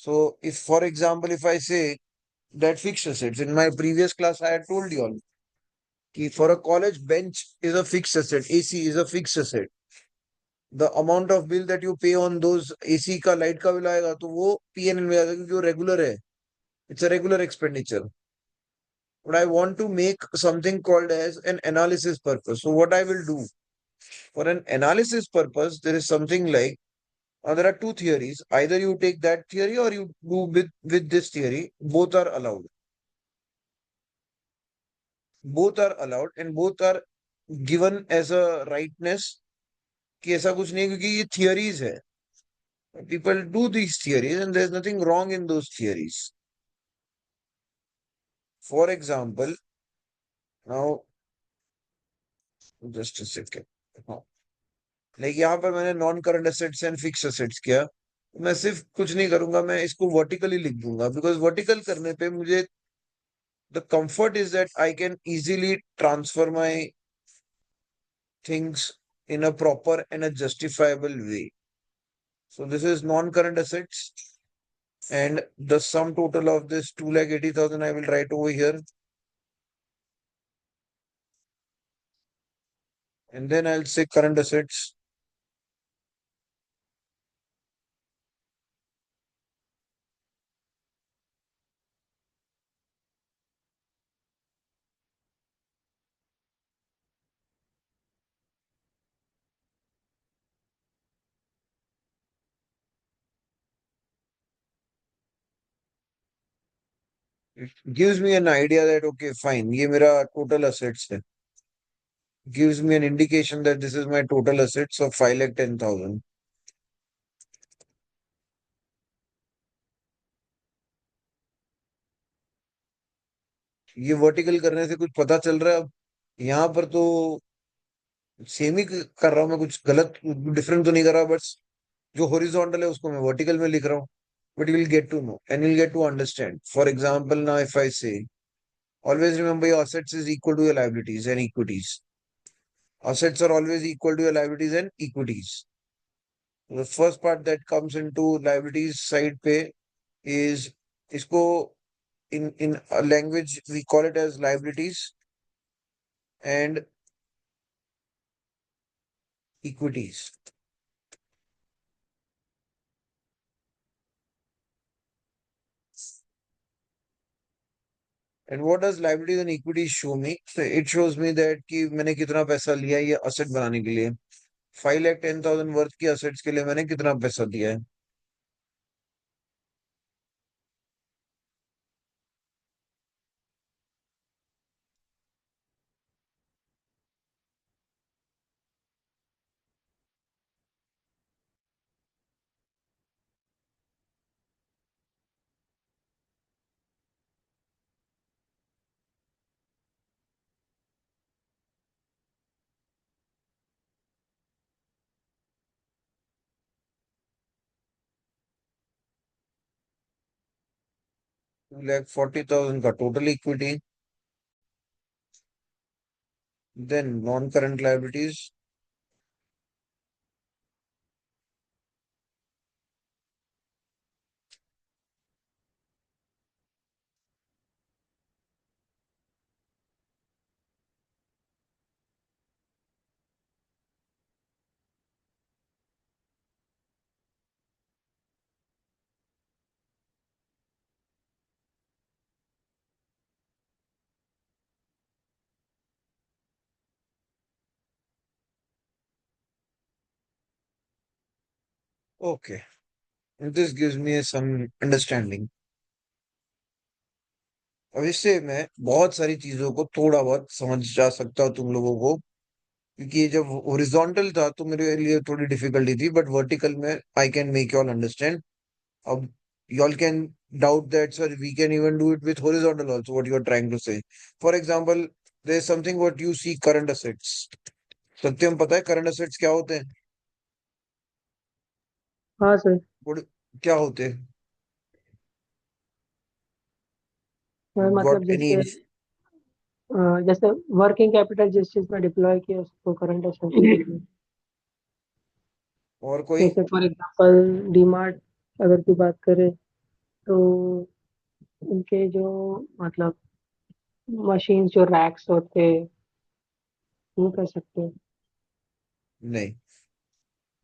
So if, for example, if I say that fixed assets, in my previous class, I had told you all कि for a college, bench is a fixed asset, AC is a fixed asset. The amount of bill that you pay on those AC का light का bill आएगा तो वो PNL में आएगा क्योंकि वो रेगुलर है. It's a regular expenditure. But I want to make something called as an analysis purpose. So what I will do for an analysis purpose, there is something like there are two theories. Either you take that theory or you do with this theory. Both are allowed. Both are allowed and both are given as a rightness कि ऐसा कुछ नहीं है क्योंकि ये theories है. People do these theories and there's nothing wrong in those theories. For example, now just a second. Like यहाँ पर मैंने non current assets and fix assets किया. मैं सिर्फ कुछ नहीं करूंगा, मैं इसको वर्टिकली लिख दूंगा बिकॉज वर्टिकल करने पे मुझे the comfort is that I can easily transfer my things in a proper and a justifiable way. So this is non-current assets and the sum total of this 2,80,000 I will write over here. And then I'll say current assets. It gives me an idea that okay fine, ये मेरा total assets है. Gives me an indication that this is my total assets of 5,10,000. ये vertical करने से कुछ पता चल रहा है अब. यहाँ पर तो सेम ही कर रहा हूँ मैं, कुछ गलत डिफरेंट तो नहीं कर रहा, बस जो हॉरिजॉन्टल है उसको मैं वर्टिकल में लिख रहा हूँ. But you will get to know and you will get to understand. For example now if I say always remember your assets is equal to your liabilities and equities. Assets are always equal to your liabilities and equities. The first part that comes into liabilities side पे is इसको in a language we call it as liabilities and equities. And what does liabilities and equities show me? So it shows me that कि मैंने कितना पैसा लिया ये asset बनाने के लिए. 5,10,000 वर्थ की असेट्स के लिए मैंने कितना पैसा दिया है. लाख 40,000 का total equity. Then non current liabilities. Okay, this gives me some understanding. अब इससे मैं बहुत सारी चीजों को थोड़ा बहुत समझ जा सकता हूँ तुम लोगों को, क्योंकि ये जब हॉरिजॉन्टल था तो मेरे लिए थोड़ी डिफिकल्टी थी, बट वर्टिकल में I can make you all understand. अब y'all can doubt that, sir, we can even do it with horizontal also, what you are trying to say. For example, there is something what you see current assets. सत्यम पता है current assets क्या होते हैं? हाँ sir. What, क्या होते हैं? मतलब Got any जैसे जैसे वर्किंग कैपिटल जिस चीज में डिप्लॉय किया उसको करंट एसेट. और कोई? जैसे फॉर एग्जांपल डीमार्ट अगर की बात करें तो उनके जो मतलब मशीन जो रैक्स होते, वो कर सकते हैं। नहीं,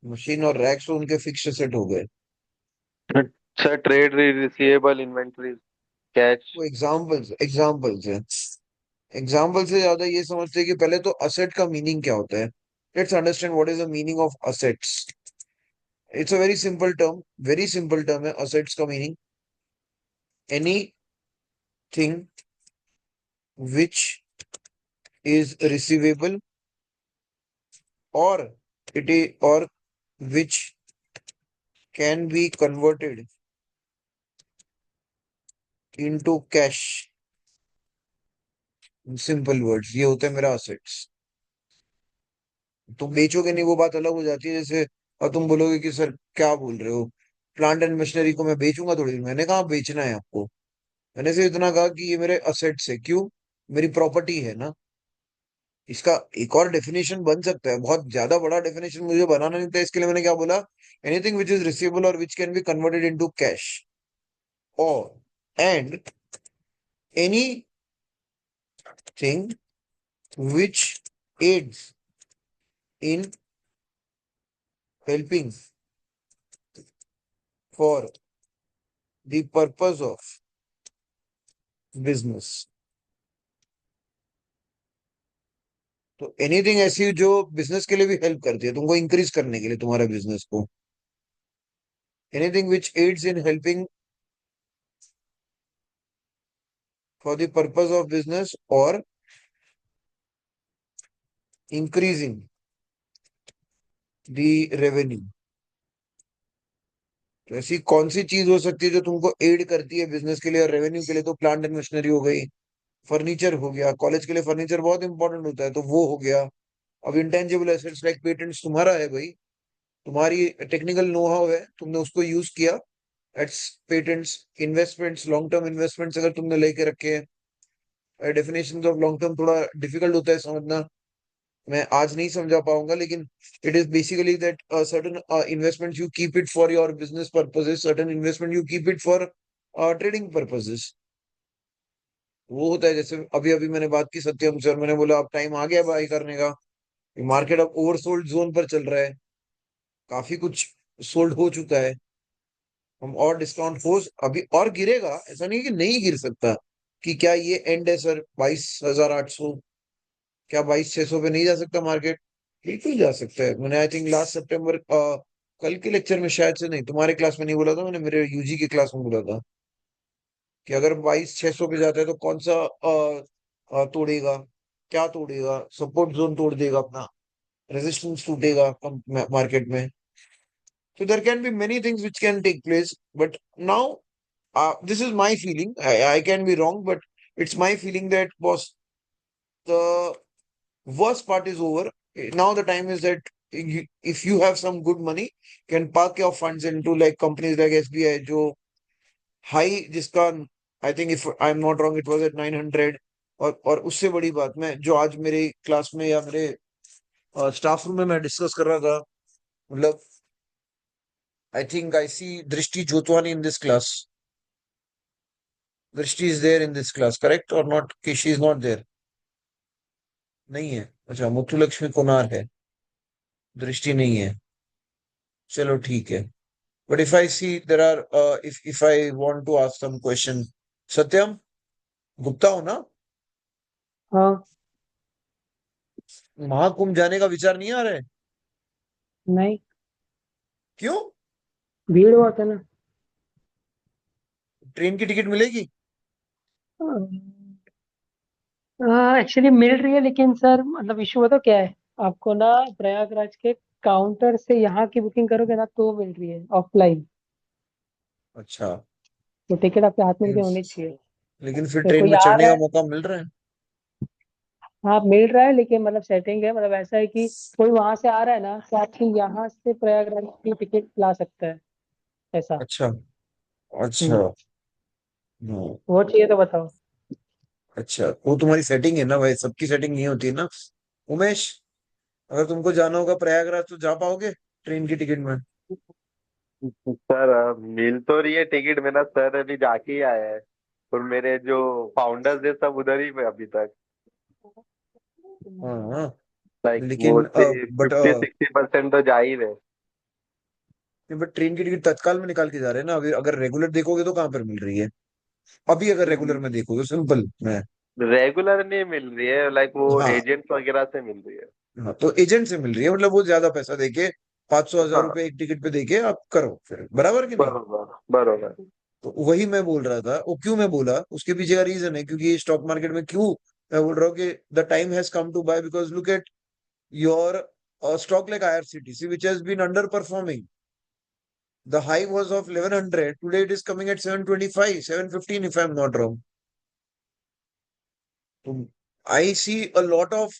मशीन और रैक्स तो उनके फिक्स सेट हो गए। अच्छा, ट्रेड रिसीवेबल, इन्वेंटरी, कैश। वो एग्जाम्पल्स एग्जाम्पल्स है। एग्जाम्पल से ज्यादा ये समझते हैं कि पहले तो असेट का मीनिंग क्या होता है। Let's understand what is the meaning of assets. It's a very simple term है असेट्स का meaning. Any thing which is receivable, और इट इज और which can be converted into cash. Simple words, ये होते हैं मेरा असेट्स। तुम बेचोगे नहीं वो बात अलग हो जाती है, जैसे और तुम बोलोगे कि सर क्या बोल रहे हो, प्लांट एंड मशीनरी को मैं बेचूंगा थोड़ी। मैंने कहा बेचना है आपको, मैंने सिर्फ इतना कहा कि ये मेरे असेट्स है। क्यों? मेरी प्रॉपर्टी है ना। इसका एक और डेफिनेशन बन सकता है, बहुत ज्यादा बड़ा डेफिनेशन मुझे बनाना नहीं था, इसके लिए मैंने क्या बोला, एनीथिंग विच इज रिसीवेबल और which can be converted into cash, और and anything which aids in helping for the purpose of business। तो एनीथिंग ऐसी जो बिजनेस के लिए भी हेल्प करती है, तुमको इंक्रीज करने के लिए तुम्हारा बिजनेस को। Anything which aids in helping for the purpose of business और इंक्रीजिंग द रेवेन्यू। तो ऐसी कौन सी चीज हो सकती है जो तुमको एड करती है बिजनेस के लिए और रेवेन्यू के लिए? तो प्लांट एंड मशीनरी हो गई, फर्नीचर हो गया, कॉलेज के लिए फर्नीचर बहुत इंपॉर्टेंट होता है तो वो हो गया। अब इंटेंजिबल एसेट्स लाइक पेटेंट्स तुम्हारा है भाई, तुम्हारी टेक्निकल नो हाउ है, तुमने उसको यूज किया, its patents. Investments, long term investments अगर तुमने लेके रखे हैं, डेफिनेशन ऑफ लॉन्ग टर्म थोड़ा डिफिकल्ट होता है समझना, मैं आज नहीं समझा पाऊंगा, लेकिन it is basically that certain investment you keep it for your business purposes, certain investment you keep it for trading purposes. वो होता है जैसे अभी अभी मैंने बात की सत्यम से और मैंने बोला अब टाइम आ गया बाई करने का। मार्केट अब ओवरसोल्ड जोन पर चल रहा है, काफी कुछ सोल्ड हो चुका है। हम और डिस्काउंट हो अभी और गिरेगा, ऐसा नहीं कि नहीं गिर सकता। कि क्या ये एंड है सर 22,800? क्या 22,600 पे नहीं जा सकता मार्केट? बिल्कुल जा सकता है। मैंने आई थिंक लास्ट सितंबर कल के लेक्चर में शायद से, नहीं तुम्हारे क्लास में नहीं बोला था मैंने, मेरे यूजी के क्लास में बोला था कि अगर 22,600 पे जाता है तो कौन सा तोड़ेगा, क्या तोड़ेगा, सपोर्ट जोन तोड़ देगा अपना, रेजिस्टेंस टूटेगा मार्केट में। So there can be many things which can take place, but now this is my feeling. I can be wrong, but it's my feeling that boss, the worst part is over. Now the time is that if you have some good money, can park your funds into like companies like SBI, जो high जिसका I think if I'm not wrong it was at 900। और उससे बड़ी बात मैं जो आज मेरे क्लास में या मेरे स्टाफ रूम में मैं डिस्कस कर रहा था, मतलब I think I see Drishti Jotwani in this class. Drishti is there in this class, correct or not? कि she is not there? नहीं है, अच्छा मुथु लक्ष्मी कुनार है, दृष्टि नहीं है। चलो ठीक है। But if I see there are, if I want to ask some question, Satyam Gupta हो ना? हाँ। महाकुंभ जाने का विचार नहीं आ रहा है? नहीं। क्यों? भीड़ बहुत है ना। ट्रेन की टिकट मिलेगी? एक्चुअली मिल रही है, लेकिन सर मतलब इशू तो क्या है, आपको ना प्रयागराज के काउंटर से यहाँ की बुकिंग करोगे ना तो मिल रही है ऑफलाइन। अच्छा। तो टिकट आपके हाथ में लेके लेकिन होनी चाहिए। लेकिन फिर तो ट्रेन कोई में आ चढ़ने रहा का है। मौका मिल रहा है? हाँ मिल रहा है, लेकिन मतलब सेटिंग है, मतलब ऐसा है कि कोई वहां से आ रहा है ना तो आपकी यहाँ से प्रयागराज की टिकट ला सकता है, ऐसा। अच्छा। अच्छा। हम्म। हम्म। वो चाहिए तो बताओ। अच्छा, वो तुम्हारी सेटिंग है ना भाई, सबकी सेटिंग नहीं होती है ना। उमेश, अगर तुमको जाना होगा प्रयागराज तो जा पाओगे ट्रेन की टिकट में? सर मिल तो रही है टिकट, मेरा सर अभी जाके ही आया है, और मेरे जो फाउंडर्स है सब उधर ही पे अभी तक। हाँ, लाइक लेकिन मोस्टली बट 50-60% तो जा ही रहे। बट ट्रेन की टिकट तत्काल में निकाल के जा रहे हैं ना। अभी अगर रेगुलर देखोगे तो कहाँ पर मिल रही है? अभी अगर रेगुलर में देखोगे, सिंपल मैं। रेगुलर नहीं मिल रही है, लाइक वो हाँ, एजेंट वगैरह से मिल रही है। हाँ, तो एजेंट से मिल रही है, मतलब वो ज्यादा पैसा देके 500 1000 रुपए हाँ, एक टिकट पे देके आप करो, फिर बराबर कि नहीं? बरोबर बरोबर। तो वही मैं बोल रहा था। वो क्यों मैं बोला, उसके पीछे का रीजन है, क्योंकि स्टॉक मार्केट में क्यों मैं बोल रहा हूँ कि the time has come to buy, because look at your stock like IRCTC, which has been underperforming. The high was of 1100. Today it is coming at 725, 715, if I'm not wrong. So I see a lot of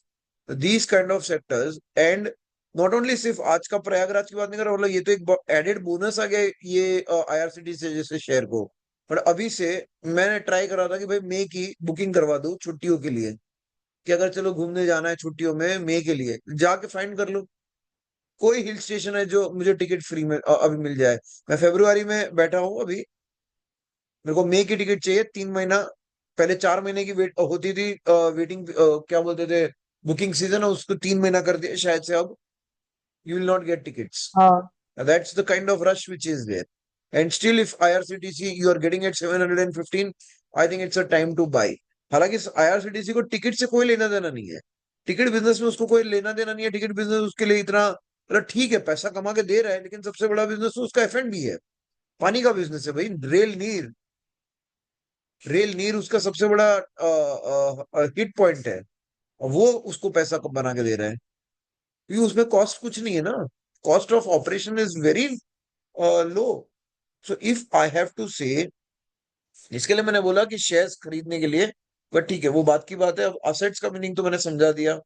these kind of sectors, and not only सिर्फ आज का प्रयागराज की बात नहीं कर रहा, मतलब ये तो एक एडेड बोनस आ गया ये IRCTC से जैसे शेयर को। पर अभी से मैंने ट्राई करा था कि भाई मई की बुकिंग करवा दूं छुट्टियों के लिए, कि अगर चलो घूमने जाना है छुट्टियों में मई के लिए, जाके फाइंड कर लो कोई हिल स्टेशन है जो मुझे टिकट फ्री में अभी मिल जाए। मैं फरवरी में बैठा हूँ अभी, मेरे को मई की टिकट चाहिए 3 महीना पहले। 4 महीने की वेट होती थी, वेटिंग क्या बोलते थे, बुकिंग सीजन, उसको 3 महीना कर दिया शायद से अब। You will not get tickets. हाँ that's the kind of rush which is there, and still if IRCTC you are getting at 715, I think it's a time to buy. हालांकि IRCTC को टिकट से कोई लेना देना नहीं है, टिकट बिजनेस में उसको कोई लेना देना नहीं है। टिकट बिजनेस उसके लिए इतना, मतलब ठीक है पैसा कमा के दे रहा है, लेकिन सबसे बड़ा बिजनेस तो उसका F&B है। पानी का बिजनेस है भाई, रेल नीर, रेल नीर उसका सबसे बड़ा हिट पॉइंट है। और वो उसको पैसा कब बना के दे रहा है, क्योंकि उसमें कॉस्ट कुछ नहीं है ना। Cost of operation is very low. So if I have to say, इसके लिए मैंने बोला कि शेयर्स खरीदने के लिए, बट ठीक है वो बात की बात है। अब असेट्स का मीनिंग तो मैंने समझा दिया।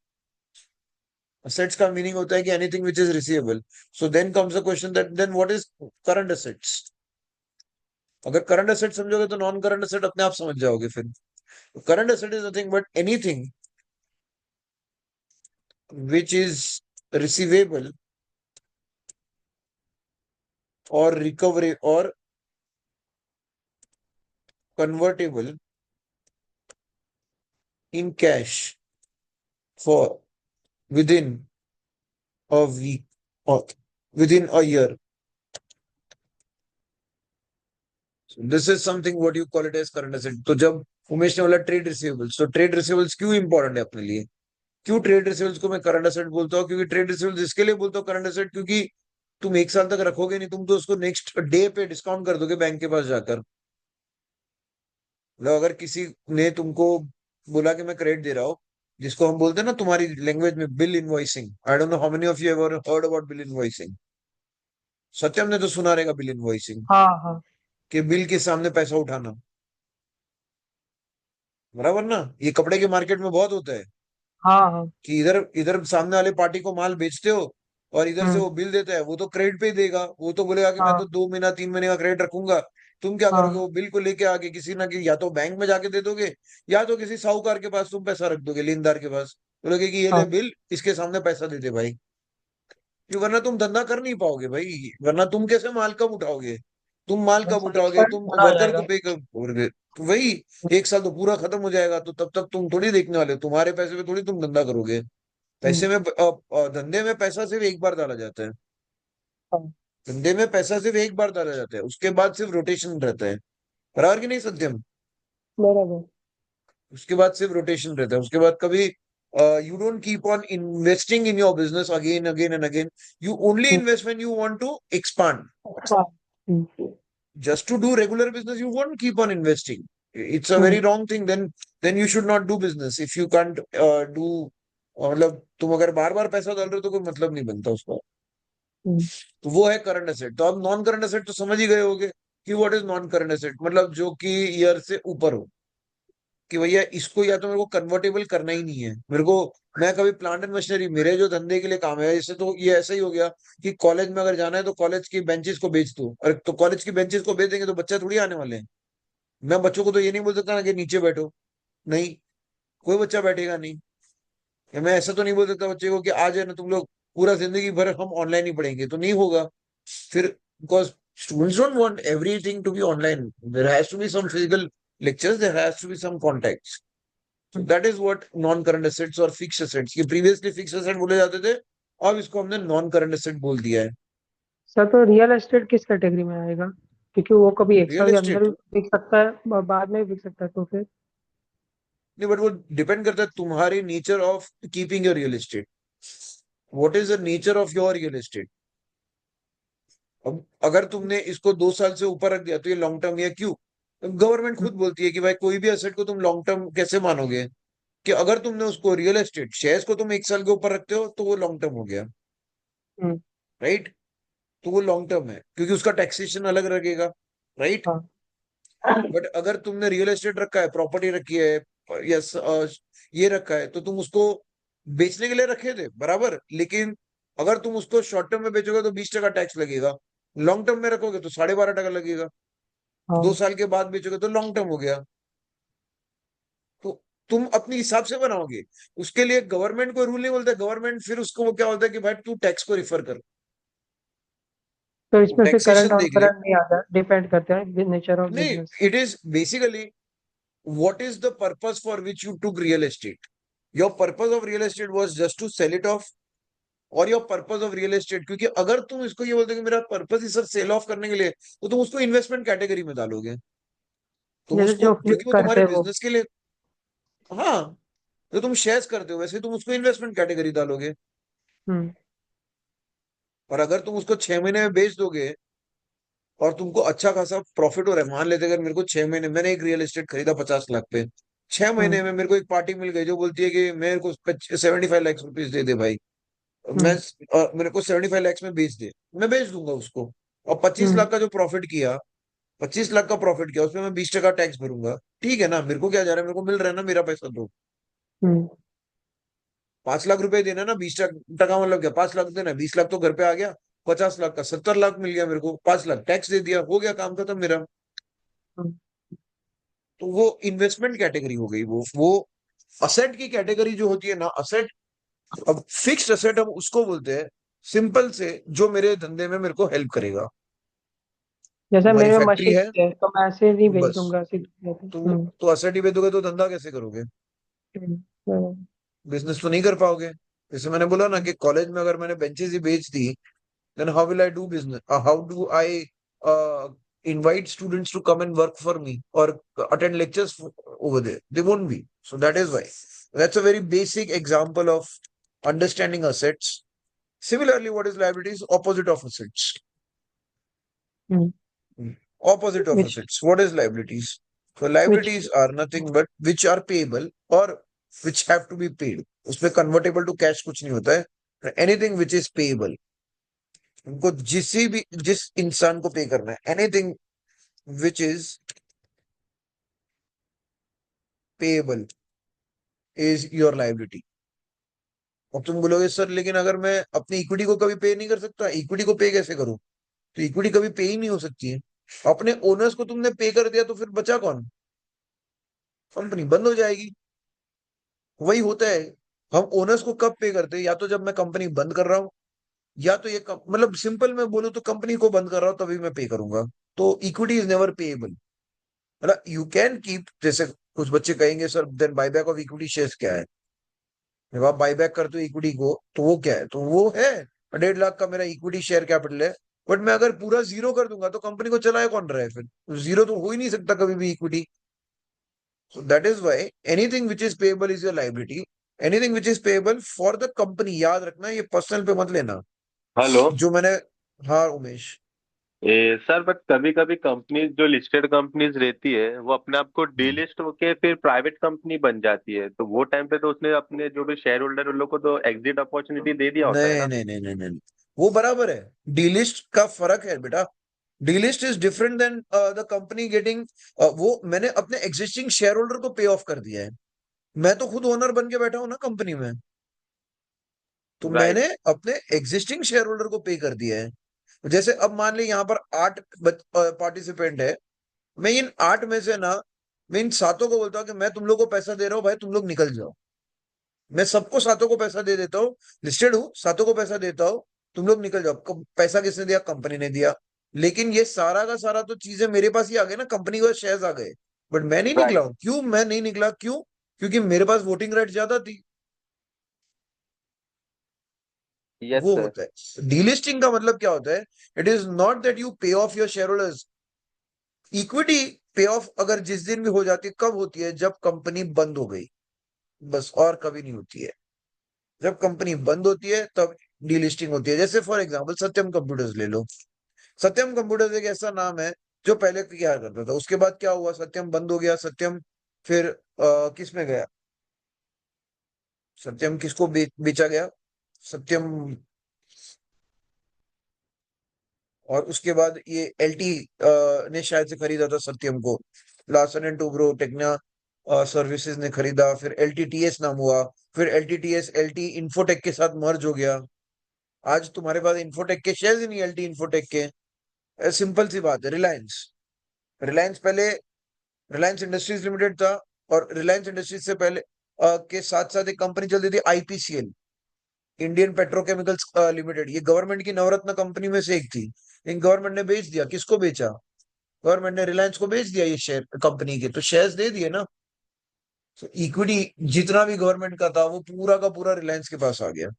असेट्स का मीनिंग होता है कि anything which is receivable. So then comes the question that then what is current assets. अगर करंट एसेट समझोगे तो नॉन करंट एसेट अपने आप समझ जाओगे फिर। Current asset is nothing but anything which is receivable or recovery or convertible in cash for within a week or within a year. So this is something what you call it as current asset. तो जब उमेश ने बोला trade receivables, तो trade receivables क्यों important है अपने लिए? क्यों ट्रेड रिसीवेबल्स को मैं करंट एसेट बोलता हूँ? क्योंकि ट्रेड रिसीवेबल्स इसके लिए बोलता हूँ करंट एसेट, क्योंकि तुम 1 साल तक रखोगे नहीं, तुम तो उसको नेक्स्ट डे पे डिस्काउंट कर दोगे बैंक के पास जाकर। मतलब अगर किसी ने तुमको बोला कि मैं क्रेडिट दे रहा हूँ, जिसको हम बोलते हैं ना तुम्हारी लैंग्वेज में bill invoicing, I don't know how many of you ever heard about bill invoicing. Satyam ने तो सुना रहेगा बिल इनवॉइसिंग, हाँ हाँ कि बिल के सामने पैसा उठाना, बराबर ना? ये कपड़े के मार्केट में बहुत होता है हाँ हाँ। कि इधर इधर सामने वाले पार्टी को माल बेचते हो, और इधर से हम्म। वो बिल देता है, वो तो क्रेडिट पे ही देगा, वो तो बोलेगा कि मैं तो हाँ 2 महीना 3 महीने का क्रेडिट रखूंगा। तुम क्या करोगे, हाँ वो बिल को लेके आके किसी ना कि या तो बैंक में जाके दे दोगे, या तो किसी साहूकार के पास तुम पैसा रख दोगे, लेनदार के पास, बोलोगे कि ये ले हाँ। बिल, इसके सामने पैसा दे दे भाई। क्यों? वरना तुम धंधा कर नहीं पाओगे भाई। वरना तुम कैसे माल कब उठाओगे? तुम माल कब उठाओगे? एक्सपेंड तुम पूरा आ वर्कर को जाएगा। पे कब करोगे? तो वही 1 साल तो पूरा खत्म हो जाएगा, तो तब तक तुम थोड़ी देखने वाले हो, तुम्हारे पैसे पे थोड़ी तुम धंधा करोगे। हम्म। पैसे में धंधे में पैसा सिर्फ एक बार डाला जाता है। हाँ, धंधे में पैसा सिर्फ एक बार डाला जाता है, उसके बाद सिर्फ रोटेशन रहता है। बराबर कि नहीं सत्यम? बराबर। उसके बाद सिर्फ रोटेशन रहता है, उसके बाद कभी you don't keep on investing in your business again again and again. You only hmm. Invest when you want to expand. अच्छा। Hmm. Just to do regular business, you won't keep on investing. It's a very hmm. wrong thing. Then you should not do business if you can't do, मतलब तुम अगर बार बार पैसा डाल रहे हो तो कोई मतलब नहीं बनता उसका। हम्म। तो वो है करंट एसेट। तो अब नॉन करंट एसेट तो समझ ही गए होगे कि what is non current asset, मतलब जो कि ईयर से ऊपर हो, कि भैया इसको या तो मेरे को कन्वर्टेबल करना ही नहीं है मेरे को। मैं कभी प्लांट एंड मशीनरी, मेरे जो धंधे के लिए काम है, इससे तो ये ऐसा ही हो गया कि कॉलेज में अगर जाना है तो कॉलेज की बेंचेस को बेच दो। अरे तो कॉलेज की बेंचेस को बेच देंगे तो बच्चे थोड़ी आने वाले हैं। मैं बच्चों को तो ये नहीं बोल सकता ना कि नीचे बैठो, नहीं, कोई बच्चा बैठेगा नहीं। या मैं ऐसा तो नहीं बोल सकता बच्चे को कि आज है ना तुम लोग पूरा जिंदगी भर हम ऑनलाइन ही पढ़ेंगे, तो नहीं होगा फिर। Because Students don't want everything to be online. There has to be some physical lectures, there has to be some contacts. So that is what non-current assets और fixed assets, ये previously fixed asset बोले जाते थे, अब इसको हमने non-current asset बोल दिया है। सर तो रियल एस्टेट किस कैटेगरी में आएगा? क्योंकि वो कभी एक रियल साल के अंदर एस्टेट भी बिक सकता है, बाद में भी बिक सकता है, तो फिर नहीं, बट वो डिपेंड करता है तुम्हारी nature of keeping your real estate. What is the nature of your real estate? अब अगर तुमने इसको 2 साल से ऊपर रख दिया तो ये लॉन्ग टर्म या क्यों? गवर्नमेंट खुद बोलती है कि भाई कोई भी एसेट को तुम लॉन्ग टर्म कैसे मानोगे? कि अगर तुमने उसको रियल एस्टेट शेयर्स को तुम 1 साल के ऊपर रखते हो तो वो लॉन्ग टर्म हो गया, हम्म, राइट? तो वो लॉन्ग टर्म है क्योंकि उसका टैक्सेशन अलग लगेगा, राइट? हाँ। बट अगर तुमने रियल एस्टेट रखा है, प्रॉपर्टी रखी है, यस, ये रखा है, तो तुम उसको बेचने के लिए रखे थे बराबर, लेकिन अगर तुम उसको शॉर्ट टर्म में बेचोगे तो 20% टैक्स लगेगा, लॉन्ग टर्म में रखोगे तो 12.5% लगेगा, दो हाँ, साल के बाद बेचोगे तो लॉन्ग टर्म हो गया। तो तुम अपने हिसाब से बनाओगे, उसके लिए गवर्नमेंट को रूल नहीं बोलता, गवर्नमेंट फिर उसको वो क्या होता है कि भाई तू टैक्स को रिफर कर, तो इसमें फिर करंट टैक्सेशन और देख ले। करंट नहीं आता, डिपेंड करते हैं नेचर ऑफ नहीं, business. It is basically what is the purpose for which you took real estate? Your purpose of real estate was just to sell it off, और your purpose of real estate, क्योंकि अगर तुम इसको ये बोलते हो कि मेरा पर्पस ही सर सेल ऑफ करने के लिए, तो तुम उसको इन्वेस्टमेंट कैटेगरी में डालोगे, तुम जैसे उसको, जो फ्लिप क्योंकि वो करते तुम्हारे हैं वो। बिजनेस के लिए। हाँ, तो तुम शेयर्स करते हो वैसे तुम उसको इन्वेस्टमेंट कैटेगरी डालोगे। हम्म। और अगर तुम उसको 6 महीने में बेच दोगे और तुमको अच्छा खासा प्रॉफिट हो रहा है, मान लेते अगर मेरे को 6 महीने, मैंने एक रियल एस्टेट खरीदा 50 लाख पे, 6 महीने हम्म। में मेरे को एक पार्टी मिल गई जो बोलती है कि मेरे को 75 लाख रुपीज दे दे भाई, मैं हम्म। मेरे को 75 लाख में बेच दे, मैं बेच दूंगा उसको। और पच्चीस हम्म। लाख का जो प्रॉफिट किया, 25 लाख का प्रॉफिट किया, उसमें मैं 20% टैक्स भरूंगा। ठीक है ना, मेरे को क्या जा रहा है, मेरे को मिल रहा है ना मेरा पैसा, तो हम्म। 5 लाख रुपए देना ना, 20% मतलब क्या, 5 लाख देना, 20 लाख तो घर पे आ गया, 50 लाख का 70 लाख मिल गया मेरे को, 5 लाख टैक्स दे दिया, हो गया काम खत्म मेरा। हम्म। तो वो इन्वेस्टमेंट कैटेगरी हो गई, वो असेट की कैटेगरी जो होती है ना, असेट। अब फिक्स्ड असेट हम उसको बोलते हैं सिंपल से, जो मेरे धंधे में मेरे को हेल्प करेगा। जैसे तुम्हारी मेरे में फैक्ट्री मशीन है, है तो मैं ऐसे नहीं बेच बस, दूंगा सीधे। तो असेट ही बेचोगे तो धंधा कैसे करोगे? हम्म। बिजनेस तो नहीं कर पाओगे। जैसे मैंने बोला ना कि कॉलेज में अगर मैंने बेंचेस ही बेच दी, then how will I do business? How do I invite students to come and work for me or attend lectures over there? They won't be. So that is why. That's a very basic example of understanding assets. Similarly, what is liabilities? Opposite of assets. Hmm. Opposite of which assets. What is liabilities? So which liabilities are nothing but which are payable or which have to be paid. उसमें convertible to cash कुछ नहीं होता है। Anything which is payable, उनको जिस इंसान को पे करना है, anything which is payable is your liability. अब तुम बोलोगे सर लेकिन अगर मैं अपनी इक्विटी को कभी पे नहीं कर सकता, इक्विटी को पे कैसे करूं? तो इक्विटी कभी पे ही नहीं हो सकती है। अपने ओनर्स को तुमने पे कर दिया तो फिर बचा कौन? कंपनी बंद हो जाएगी। वही होता है, हम ओनर्स को कब पे करते हैं? या तो जब मैं कंपनी बंद कर रहा हूं, या तो मतलब सिंपल मैं बोलूं तो कंपनी को बंद कर रहा हूं तभी मैं पे करूंगा। तो इक्विटी इज नेवर पेएबल। मतलब यू कैन कीप, जैसे कुछ बच्चे कहेंगे sir then buyback of equity shares क्या है? जब आप बायबैक करते हो इक्विटी को तो वो क्या है? तो वो है 1.5 लाख का मेरा इक्विटी शेयर कैपिटल है, बट मैं अगर पूरा जीरो कर दूंगा तो कंपनी को चलाए कौन रहा है? फिर जीरो तो हो ही नहीं सकता कभी भी equity. So that is why anything which is payable is your liability, anything which is payable for the company. याद रखना, ये पर्सनल पे मत लेना। हेलो। जो मैंने, हाँ उमेश। सर बट कभी कभी कंपनीज जो लिस्टेड कंपनीज रहती है वो अपने आप को हम्म। डीलिस्ट होके फिर प्राइवेट कंपनी बन जाती है, तो वो टाइम पे तो उसने अपने जो भी शेयर होल्डर उन लोग को तो एग्जिट अपॉर्चुनिटी दे दिया होता है नहीं ना। नहीं नहीं नहीं नहीं, वो बराबर है। डीलिस्ट का फर्क है बेटा। Delist is different than the company getting, वो मैंने अपने एग्जिस्टिंग शेयर होल्डर को पे ऑफ कर दिया है। मैं तो खुद ओनर बन के बैठा हूं ना कंपनी में, तो राइट। मैंने अपने एग्जिस्टिंग शेयर होल्डर को पे कर दिया है। जैसे अब मान ली यहाँ पर 8 पार्टिसिपेंट है, मैं इन 8 में से ना, मैं इन सातों को बोलता हूँ कि मैं तुम लोग को पैसा दे रहा हूँ भाई, तुम लोग निकल जाओ। मैं सबको सातों को पैसा दे देता हूँ, लिस्टेड हूँ, सातों को पैसा देता हूँ, तुम लोग निकल जाओ। पैसा किसने दिया? कंपनी ने दिया। लेकिन ये सारा का सारा तो चीजें मेरे पास ही आ गए ना, कंपनी को शेयर्स आ गए, बट मैं नहीं निकला राइट। हूं। क्यों मैं नहीं निकला? क्यों? क्योंकि मेरे पास वोटिंग राइट ज्यादा थी। यस वो सर। होता है डीलिस्टिंग का मतलब क्या होता है? It is not that you pay off your shareholders. Equity pay off अगर जिस दिन भी हो जाती है, कब होती है? जब कंपनी बंद हो गई, बस, और कभी नहीं होती है। जब कंपनी बंद होती है तब डीलिस्टिंग होती है। जैसे फॉर एग्जांपल सत्यम कंप्यूटर्स ले लो। सत्यम कंप्यूटर्स एक ऐसा नाम है जो पहले किया करता था, उसके बाद क्या हुआ? सत्यम बंद हो गया। सत्यम फिर किस में गया? सत्यम किसको बेचा गया? सत्यम। और उसके बाद ये एलटी ने शायद से खरीदा था सत्यम को। Larsen and Toubro Tekna services ने खरीदा, फिर एलटीटीएस नाम हुआ। फिर एलटीटीएस एलटी इंफोटेक के साथ मर्ज हो गया। आज तुम्हारे पास इंफोटेक के शेयर्स ही नहीं, एलटी इंफोटेक के। सिंपल सी बात है। रिलायंस, रिलायंस पहले रिलायंस इंडस्ट्रीज लिमिटेड था, और रिलायंस इंडस्ट्रीज से पहले के साथ साथ एक कंपनी चलती थी आईपीसीएल, इंडियन पेट्रोकेमिकल्स लिमिटेड। ये गवर्नमेंट की नवरत्न कंपनी में से एक थी। इन गवर्नमेंट ने बेच दिया। किसको बेचा? गवर्नमेंट ने रिलायंस को बेच दिया ये शेयर, कंपनी के तो शेयर्स दे दिए ना। तो इक्विटी जितना भी गवर्नमेंट का था वो पूरा का पूरा रिलायंस के पास आ गया।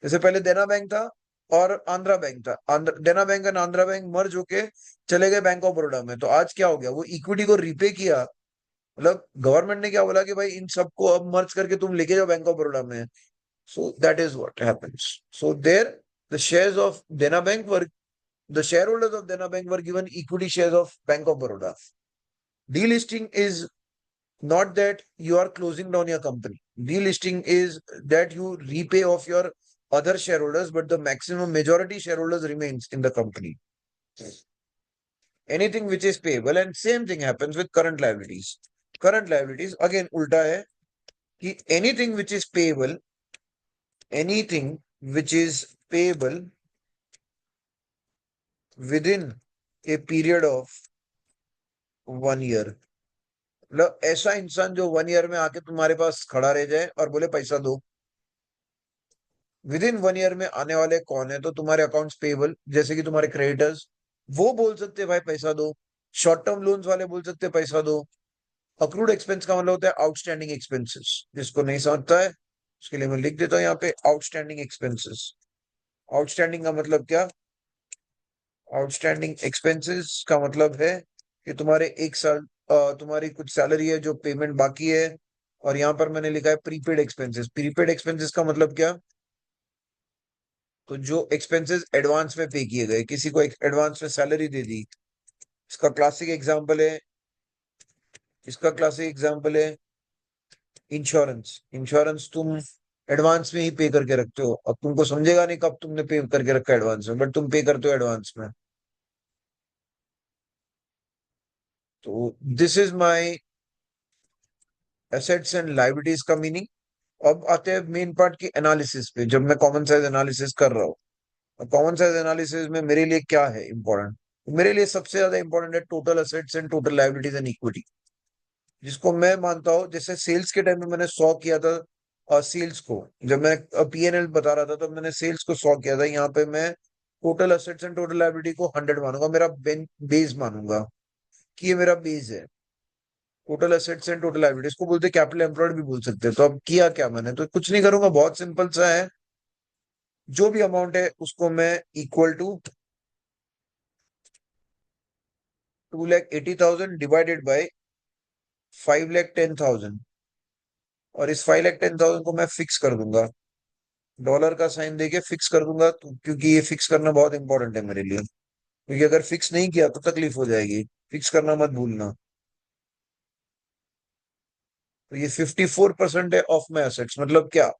जैसे पहले देना बैंक था और आंध्रा बैंक था। देना बैंक एंड आंध्रा बैंक मर्ज होके चले गए बैंक ऑफ बड़ौदा में। तो आज क्या हो गया? वो इक्विटी को रिपे किया। मतलब गवर्नमेंट ने क्या बोला कि भाई इन सबको अब मर्ज करके तुम लेके जाओ बैंक ऑफ बड़ौदा में। So that is what happens. So there the shares of Dena Bank were, the shareholders of Dena Bank were given equity shares of Bank of Baroda. Delisting is not that you are closing down your company. Delisting is that you repay off your other shareholders, but the maximum majority shareholders remains in the company. Anything which is payable, and same thing happens with current liabilities. Current liabilities again ulta hai कि anything which is payable, anything which is payable within a period of 1 year, मतलब ऐसा इंसान जो 1 year में आके तुम्हारे पास खड़ा रह जाए और बोले पैसा दो। विद इन 1 ईयर में आने वाले कौन है? तो तुम्हारे अकाउंट्स पेबल, जैसे कि तुम्हारे क्रेडिटर्स, वो बोल सकते हैं भाई पैसा दो। शॉर्ट टर्म लोन्स वाले बोल सकते हैं पैसा दो। अक्रूड एक्सपेंस का मतलब होता है आउटस्टैंडिंग एक्सपेंसेस। जिसको नहीं समझता है उसके लिए मैं लिख देता हूँ यहाँ पे आउटस्टैंडिंग एक्सपेंसेस। आउटस्टैंडिंग का मतलब क्या? आउटस्टैंडिंग एक्सपेंसेस का मतलब है कि तुम्हारे एक साल तुम्हारी कुछ सैलरी है जो पेमेंट बाकी है। और यहाँ पर मैंने लिखा है प्रीपेड एक्सपेंसेस। प्रीपेड एक्सपेंसेस का मतलब क्या? तो जो एक्सपेंसेस एडवांस में पे किए गए, किसी को एडवांस में सैलरी दे दी। इसका क्लासिक एग्जांपल है इसका क्लासिक एग्जांपल है इंश्योरेंस। इंश्योरेंस तुम एडवांस में ही पे करके रखते हो। अब तुमको समझेगा नहीं कब तुमने पे करके रखा एडवांस में, बट तुम पे करते हो एडवांस में। तो this is my assets and liabilities का मीनिंग। अब आते हैं मेन पार्ट की एनालिसिस पे। जब मैं कॉमन साइज एनालिसिस कर रहा हूँ, कॉमन साइज एनालिसिस में मेरे लिए क्या है इंपॉर्टेंट? मेरे लिए सबसे ज्यादा इंपॉर्टेंट है total assets and total liabilities and equity. जिसको मैं मानता हूँ, जैसे सेल्स के टाइम में मैंने 100 किया था। और सेल्स को जब मैं पीएनएल बता रहा था तो मैंने सेल्स को 100 किया था। यहाँ पे मैं total assets and total liability को 100 मानूंगा। मेरा बेस मानूंगा कि ये मेरा बेस है। Total assets and total liabilities को बोलते हैं कैपिटल एम्प्लॉयड भी बोल सकते हैं। तो अब किया क्या मैंने? तो कुछ नहीं करूंगा, बहुत सिंपल सा है। जो भी अमाउंट है उसको मैं इक्वल टू 2,80,000 डिवाइडेड बाई 5,10,000, और इस 5,10,000 को मैं फिक्स कर दूंगा। डॉलर का साइन देके फिक्स कर दूंगा, क्योंकि ये फिक्स करना बहुत इंपॉर्टेंट है मेरे लिए। क्योंकि अगर फिक्स नहीं किया तो तकलीफ हो जाएगी। फिक्स करना मत भूलना। तो ये 54% है ऑफ माई असेट्स। मतलब क्या?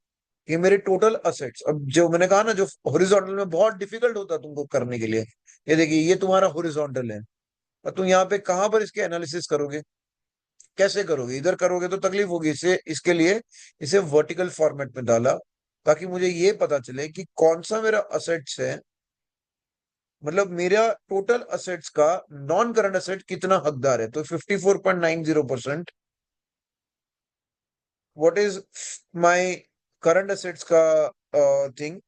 ये मेरे टोटल असेट्स। अब जो मैंने कहा ना, जो हॉरिजॉन्टल में बहुत डिफिकल्ट होता है तुमको करने के लिए, ये देखिए ये तुम्हारा हॉरिजॉन्टल है। और तुम यहाँ पे कहां पर इसके एनालिसिस करोगे? कैसे करोगे? इधर करोगे तो तकलीफ होगी। इसे इसके लिए इसे वर्टिकल फॉर्मेट में डाला, ताकि मुझे ये पता चले कि कौन सा मेरा असेट्स है। मतलब मेरा टोटल असेट्स का नॉन करंट असेट कितना हकदार है। तो 54.90%। What is my current assets का thing?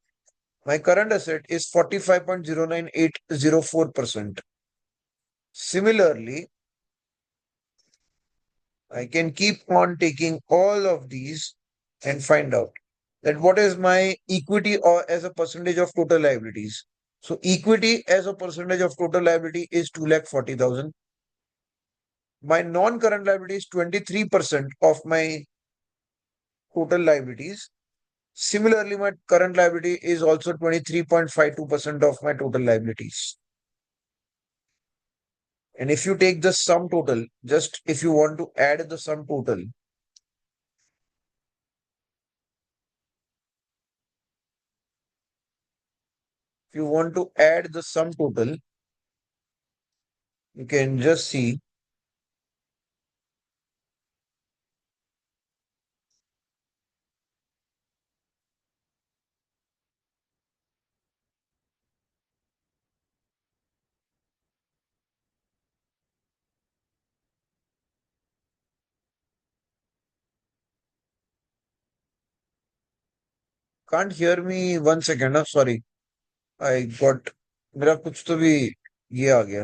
My current asset is 45.0980%. Similarly, I can keep on taking all of these and find out that what is my equity or as a percentage of total liabilities. So equity as a percentage of total liability is 2,40,000. My non-current liability is 23% of my total liabilities. Similarly, my current liability is also 23.52% of my total liabilities. And if you take the sum total, just if you want to add the sum total, if you want to add the sum total, you can just see 'Can't hear me 1 second. Sorry. I got मेरा कुछ तो भी ये आ गया.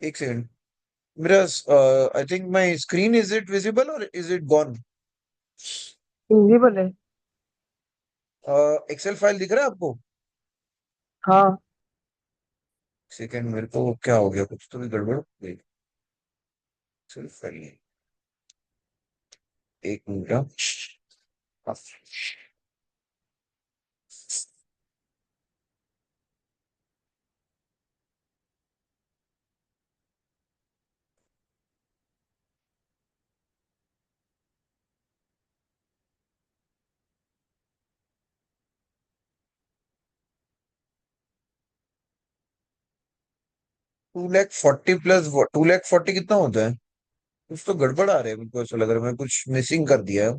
1 second. मेरा I think my screen, is it visible or is it gone? Visible है। Excel file दिख रहा है आपको? हाँ। सेकंड, मेरे को क्या हो गया, कुछ तो भी गड़बड़ हो गई. Excel फाइल, एक मिनट. 2,40,000 प्लस 2,40,000 कितना होता है? कुछ तो गड़बड़ आ रहा है, मेरे को ऐसा लग रहा है मैं कुछ मिसिंग कर दिया है.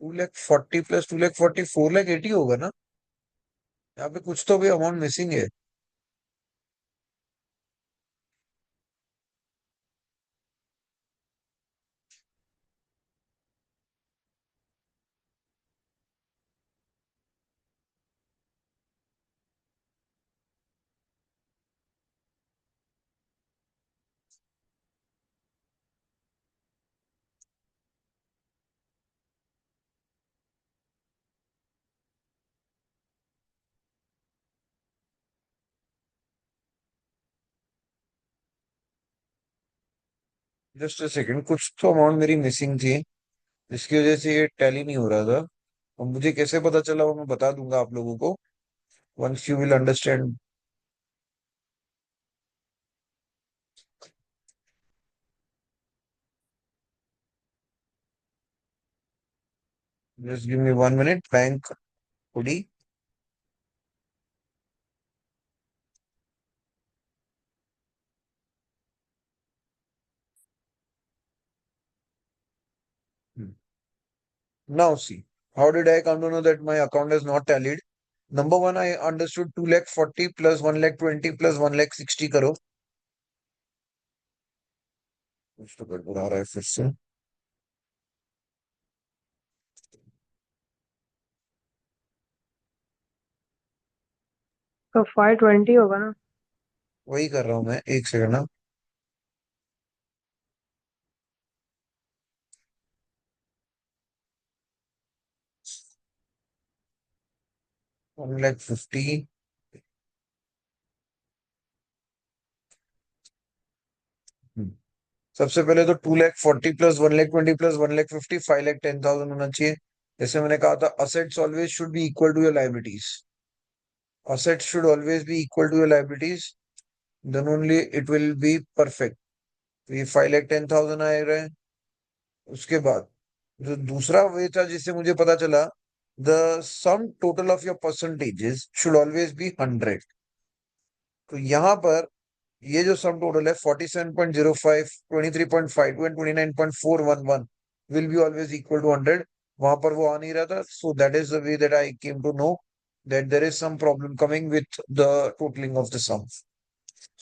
2,40,000 प्लस 2,40,000 4,80,000 होगा ना? यहाँ पे कुछ तो भी अमाउंट मिसिंग है. जस्ट अ सेकंड, कुछ तो अमाउंट मेरी मिसिंग थी जिसकी वजह से ये टैली नहीं हो रहा था. और मुझे कैसे पता चला वो मैं बता दूंगा आप लोगों को, once you will understand. Just give me 1 minute. Bank hoodie. Now see, how did I come to know that my account is not tallied? Number one, I understood 2,40,000 plus 1,20,000 plus 1,60,000 करो. कुछ तो गड़बड़ आ रहा है फिर से. तो 520 होगा ना? वही कर रहा हूँ मैं, 1 सेकंड ना. 1,50,000. सबसे पहले तो 2,40,000 प्लस 1,20,000 प्लस 1,50,000 5,10,000 होना चाहिए. जैसे मैंने कहा था, assets always should be equal to your liabilities. Assets should always be equal to your liabilities. Then only it will be perfect. तो ये 5,10,000 आए रहे. उसके बाद जो दूसरा वे था जिससे मुझे पता चला, the sum total of your percentages should always be 100. तो यहाँ पर ये जो सम टोटल है 47.05, 23.52 and 29.411 will be always equal to 100. वहां पर वो आ नहीं रहा था. So that is the way that I came to know that there is some problem coming with the totaling of the sum.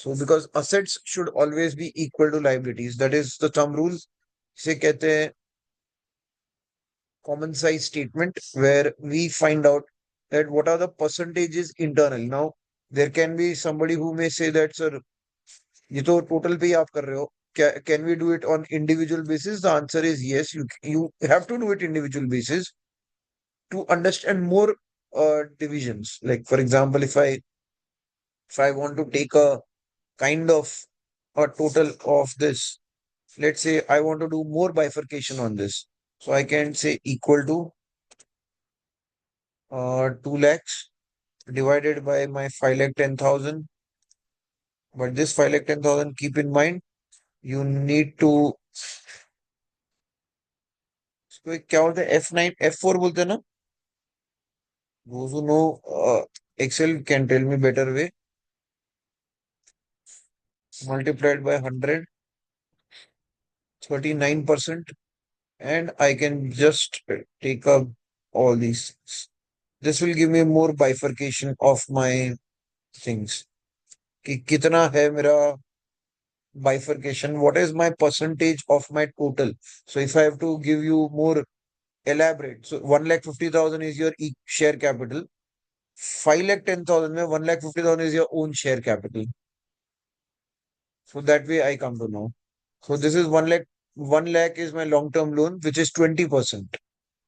So because assets should always be equal to liabilities, that is the thumb rule. इसे कहते हैं common size statement, where we find out that what are the percentages internal. Now, there can be somebody who may say that, sir, ये तो total पे ही आप कर रहे हो. Can we do it on individual basis? The answer is yes. You have to do it individual basis to understand more divisions. Like for example, if I want to take a kind of a total of this, let's say I want to do more bifurcation on this. So I can say equal to 2 lakhs divided by my 5 lakh 10,000. But this 5 lakh 10,000, keep in mind, you need to, इसको एक क्या बोलते हैं, F9 F4 बोलते हैं ना. Those who know Excel can tell me better way. Multiplied by 100, 39%, and I can just take up all these things. This will give me more bifurcation of my things. कि कितना है मेरा bifurcation, what is my percentage of my total. So if I have to give you more elaborate, so 1,50,000 is your share capital. 5,10,000 में 1,50,000 is your own share capital. So that way I come to know. So this is 1 lakh is my long-term loan, which is 20%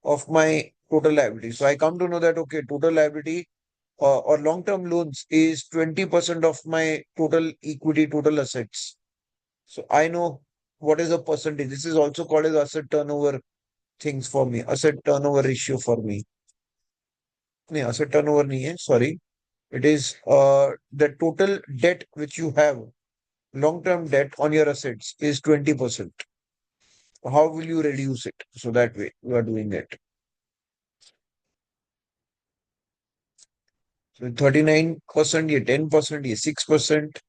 of my total liability. So I come to know that, okay, total liability or long-term loans is 20% of my total equity, total assets. So I know what is the percentage. This is also called as asset turnover things for me, asset turnover ratio for me. नहीं, asset turnover नहीं है, sorry. It is the total debt which you have, long-term debt on your assets is 20%. How will you reduce it? So that way you are doing it. So 39%, ये 10%, ये 6%.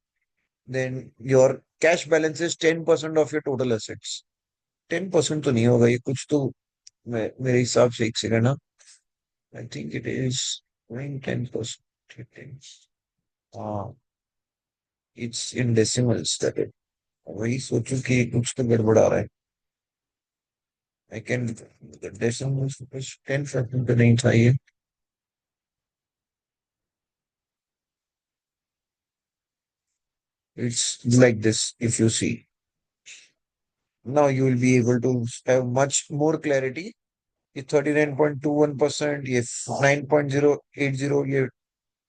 Then your cash balance is 10% of your total assets. 10% तो नहीं होगा ये, कुछ तो मेरे हिसाब से, एक सेकंड ना. I think it is 10%. हाँ, it's in decimals that it. वही सोचूं कि कुछ तो गड़बड़ आ रहा है. I can, the decimals, 10% तो नहीं था ये. It's like this, if you see. Now you will be able to have much more clarity. ये 39.21%, ये 9.080, ये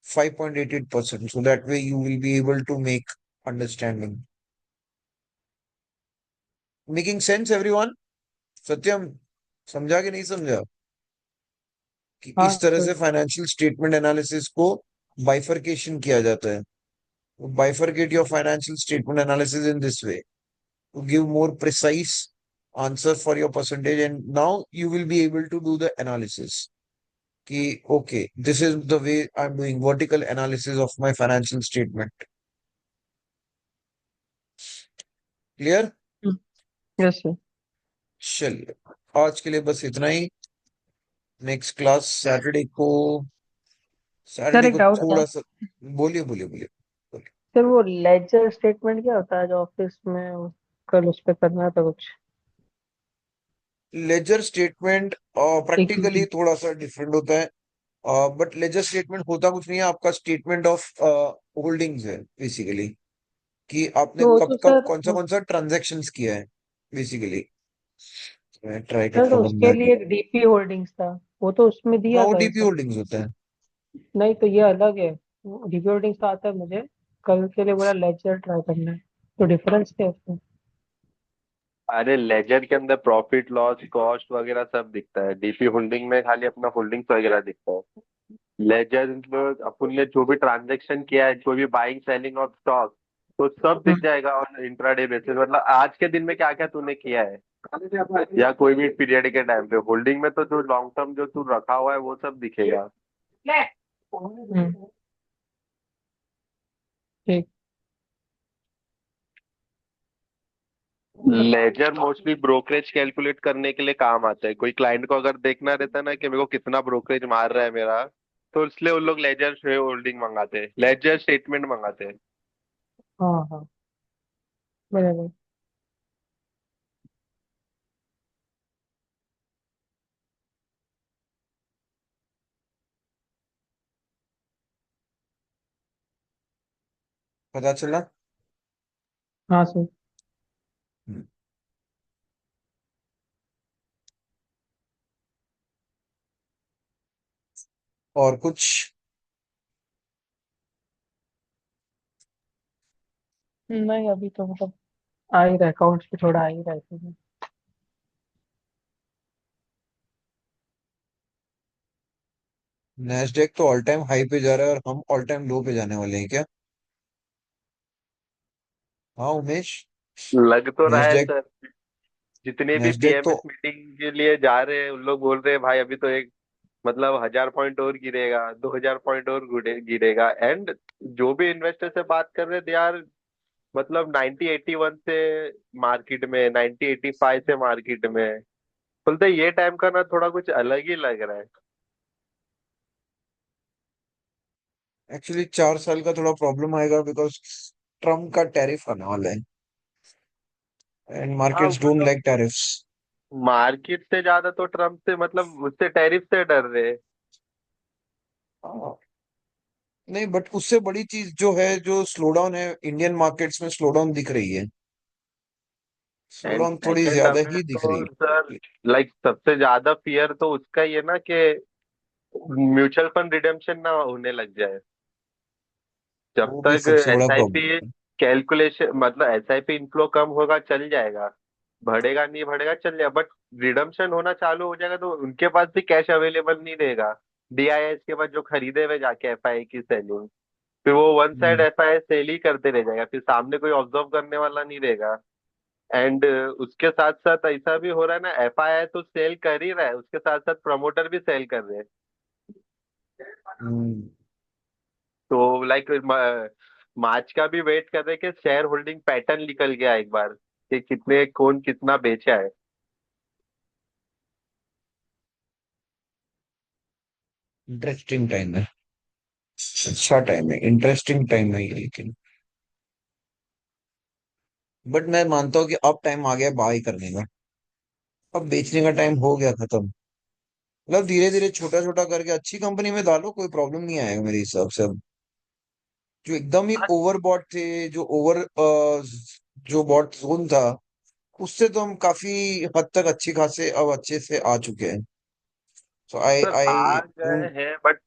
5.88%. So that way you will be able to make understanding. Making sense, everyone? सत्यम, समझा कि नहीं समझा कि हाँ इस तरह सर। से फाइनेंशियल स्टेटमेंट एनालिसिस को बाइफरकेशन किया जाता है. Bifurcate your financial statement analysis in this way to give more precise answer for your percentage, and now you will be able to do the analysis ki okay, this is the way I'm doing vertical analysis of my financial statement. Clear? Yes sir. चलिए, आज के लिए बस इतना ही. Next class Saturday को. Sir Saturday एक को doubt था। थोड़ा सा. बोलिए बोलिए बोलिए बोलिए. सर वो लेजर स्टेटमेंट क्या होता है जो ऑफिस में कल उस पे करना था कुछ? Laser statement equity. प्रैक्टिकली थोड़ा सा डिफरेंट होता है. बट लेजर स्टेटमेंट होता कुछ नहीं है, आपका स्टेटमेंट ऑफ होल्डिंग्स है बेसिकली, कि आपने तो वो कब तो कब सर, कौन सा ट्रांजैक्शंस किया है बेसिकली. मैं ट्राई सर करता तो हूँ उसके समझाने. लिए एक डीपी होल्डिंग्स था, वो तो उसमें हाँ, दिया वो था ये डीपी सब। होल्डिंग्स होता है. नहीं तो ये अलग है। डीपी होल्डिंग्स का आता है मुझे, कल के लिए बोला लेजर ट्राई करना है, तो डिफरेंस क्या है उसमें? अरे लेजर के अंदर प्रॉफिट लॉस कॉस्ट वगैरह सब दिखता है, डीपी होल्डिंग में खाली अपना होल्डिंग्स वगैरह दिखता है। लेजर में अपन ने जो भी ट्रांजेक्शन किया है, कोई भी बाइंग सेलिंग ऑफ स्टॉक, तो सब दिख हम्म। जाएगा ऑन इंट्राडे बेसिस, मतलब आज के दिन में क्या क्या तूने किया है या कोई भी पीरियड के टाइम पे। होल्डिंग में तो जो लॉन्ग टर्म जो तू रखा हुआ है वो सब दिखेगा। हम्म, ठीक। लेजर मोस्टली ब्रोकरेज कैलकुलेट करने के लिए काम आता है। कोई क्लाइंट को अगर देखना रहता है ना कि मेरे को कितना ब्रोकरेज मार रहा है मेरा, तो इसलिए उन लोग लेजर शेयर होल्डिंग मंगाते हैं, लेजर स्टेटमेंट मंगाते हैं। हाँ हाँ, बराबर। पता चला। हाँ सर। हम्म, और कुछ? नहीं अभी तो मतलब आ ही रहा है, अकाउंट्स पे थोड़ा आ ही रहा है। नैस्डैक तो ऑल टाइम हाई पे जा रहा है और हम ऑल टाइम लो पे जाने वाले हैं क्या? हाँ उमेश। लग तो रहा है नैस्डैक सर। जितने भी नैस्डैक तो पीएमएस मीटिंग के लिए जा रहे हैं उन लोग बोल रहे हैं भाई अभी तो एक मतलब 1,000 पॉइंट और गिरेगा, 2,000 पॉइंट और गिरेगा। एंड जो भी इन्वेस्टर से बात कर रहे हैं दे आर मतलब 90-81 से मार्केट में, 90-85 से मार्केट में। बोलते ये टाइम का ना थोड़ा कुछ अलग ही लग रहा है। एक्चुअली 4 साल का थोड़ा प्रॉब्लम आएगा बिकॉज ट्रम्प का टैरिफ आने वाला है एंड हाँ मार्केट्स डोंट मतलब लाइक टैरिफ्स। मार्केट से ज्यादा तो ट्रम्प से मतलब उससे टैरिफ से डर रहे हैं। नहीं बट उससे बड़ी चीज जो है, जो स्लो डाउन है इंडियन मार्केट्स में, स्लो डाउन दिख रही है। स्लो एंड डाउन थोड़ी सेकंड ज्यादा हमें ही दिख रही तो सर लाइक सबसे ज्यादा फियर तो उसका ही है ना कि म्यूचुअल फंड रिडेम्पशन ना होने लग जाए। है। जब वो भी तक सबसे बड़ा एसआईपी प्रॉब्लम है। कैलकुलेशन मतलब एसआईपी इनफ्लो कम होगा चल जाएगा, बढ़ेगा नहीं बढ़ेगा चल जाएगा, बट रिडम्पशन होना चालू हो जाएगा तो उनके पास भी कैश अवेलेबल नहीं रहेगा। डीआईएस के बाद जो खरीदे हुए जाके एफआई की सेलिंग, फिर वो वन साइड हम्म। एफआई सेल ही करते रह जाएगा, फिर सामने कोई ऑब्जर्व करने वाला नहीं रहेगा। एंड उसके साथ साथ ऐसा भी हो रहा है ना, एफआई तो सेल कर ही रहा है उसके साथ साथ प्रमोटर भी सेल कर रहे हैं। हम्म। तो लाइक मार्च का भी वेट कर रहे हैं कि शेयर होल्डिंग पैटर्न निकल गया एक बार कि कितने कौन कितना बेचा है। इंटरेस्टिंग टाइम है। अच्छा टाइम है, इंटरेस्टिंग टाइम है ये, लेकिन बट मैं मानता हूँ कि अब टाइम आ गया बाय करने का। अब बेचने का टाइम हो गया खत्म। मतलब धीरे धीरे छोटा छोटा करके अच्छी कंपनी में डालो, कोई प्रॉब्लम नहीं आएगा मेरे हिसाब से। अब जो एकदम ही ओवर बॉट थे, जो ओवर जो बॉट जोन था, उससे तो हम काफी हद तक अच्छी खासे अब अच्छे से आ चुके हैं। सो आई सर आई आ गए हैं बट